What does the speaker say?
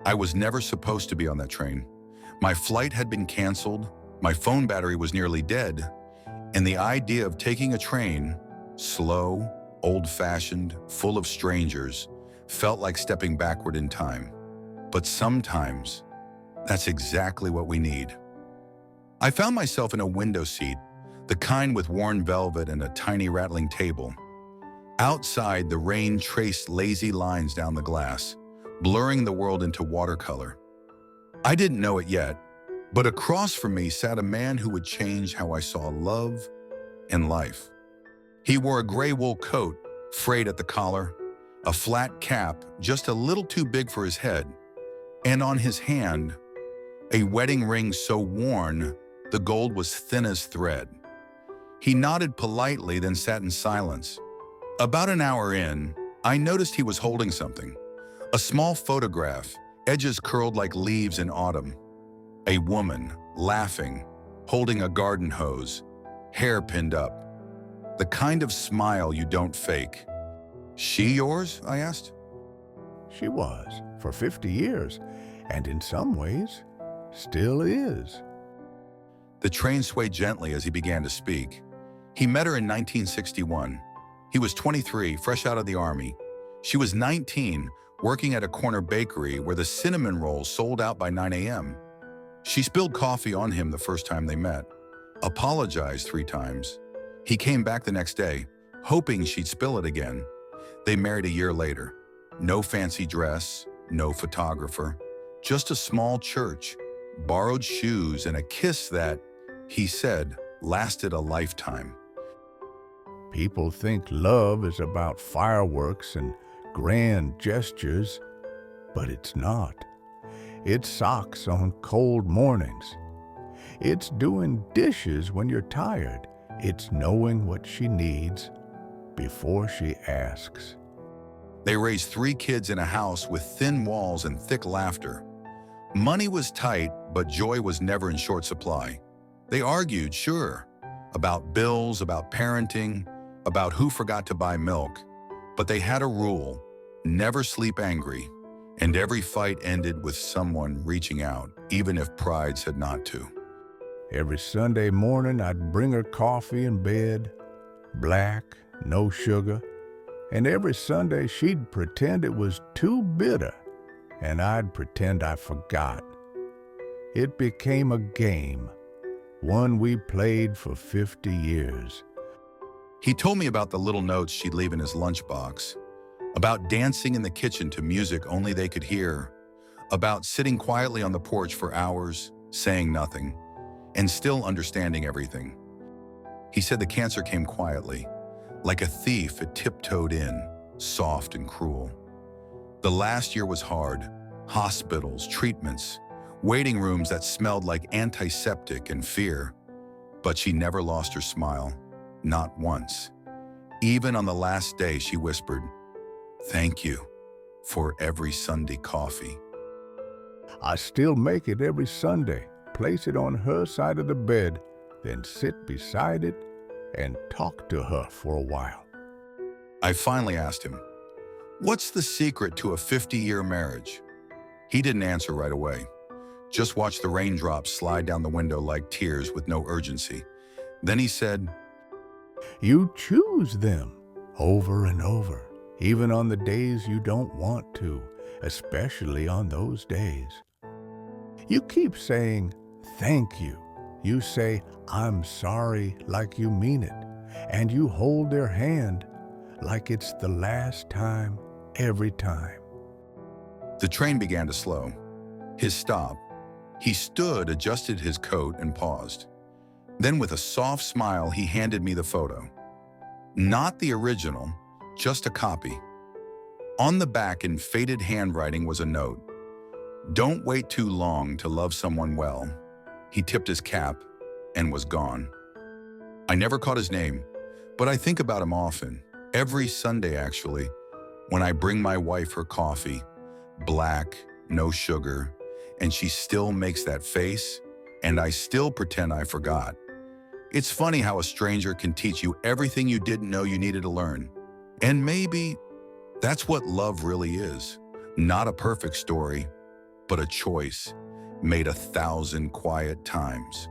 I was never supposed to be on that train. My flight had been canceled, my phone battery was nearly dead, and the idea of taking a train, slow, old-fashioned, full of strangers, felt like stepping backward in time. But sometimes, that's exactly what we need. I found myself in a window seat, the kind with worn velvet and a tiny rattling table. Outside, the rain traced lazy lines down the glass, blurring the world into watercolor. I didn't know it yet, but across from me sat a man who would change how I saw love and life. He wore a gray wool coat, frayed at the collar, a flat cap just a little too big for his head, and on his hand, a wedding ring so worn the gold was thin as thread. He nodded politely, then sat in silence. About an hour in, I noticed he was holding something. A small photograph, edges curled like leaves in autumn. A woman, laughing, holding a garden hose, hair pinned up. The kind of smile you don't fake. She yours? I asked. She was, for 50 years, and in some ways, still is. The train swayed gently as he began to speak. He met her in 1961. He was 23, fresh out of the army. She was 19, working at a corner bakery where the cinnamon rolls sold out by 9 a.m. She spilled coffee on him the first time they met, apologized 3 times. He came back the next day, hoping she'd spill it again. They married a year later. No fancy dress, no photographer, just a small church, borrowed shoes, and a kiss that, he said, lasted a lifetime. People think love is about fireworks and grand gestures, but it's not. It's socks on cold mornings. It's doing dishes when you're tired. It's knowing what she needs before she asks. They raised 3 kids in a house with thin walls and thick laughter. Money was tight, but joy was never in short supply. They argued, sure, about bills, about parenting, about who forgot to buy milk. But they had a rule, never sleep angry, and every fight ended with someone reaching out, even if pride said not to. Every Sunday morning, I'd bring her coffee in bed, black, no sugar, and every Sunday she'd pretend it was too bitter, and I'd pretend I forgot. It became a game, one we played for 50 years. He told me about the little notes she'd leave in his lunchbox, about dancing in the kitchen to music only they could hear, about sitting quietly on the porch for hours, saying nothing, and still understanding everything. He said the cancer came quietly. Like a thief, it tiptoed in, soft and cruel. The last year was hard. Hospitals, treatments, waiting rooms that smelled like antiseptic and fear. But she never lost her smile, not once. Even on the last day, she whispered, "Thank you for every Sunday coffee." I still make it every Sunday, place it on her side of the bed, then sit beside it and talk to her for a while. I finally asked him, "What's the secret to a 50-year marriage?" He didn't answer right away. Just watched the raindrops slide down the window like tears with no urgency. Then he said, You choose them over and over, even on the days you don't want to, especially on those days. You keep saying, thank you. You say, I'm sorry, like you mean it, and you hold their hand like it's the last time, every time. The train began to slow. His stop. He stood, adjusted his coat, and paused. Then with a soft smile, he handed me the photo. Not the original, just a copy. On the back in faded handwriting was a note. Don't wait too long to love someone well. He tipped his cap and was gone. I never caught his name, but I think about him often. Every Sunday, actually, when I bring my wife her coffee, black, no sugar, and she still makes that face, and I still pretend I forgot. It's funny how a stranger can teach you everything you didn't know you needed to learn. And maybe that's what love really is. Not a perfect story, but a choice made 1,000 quiet times.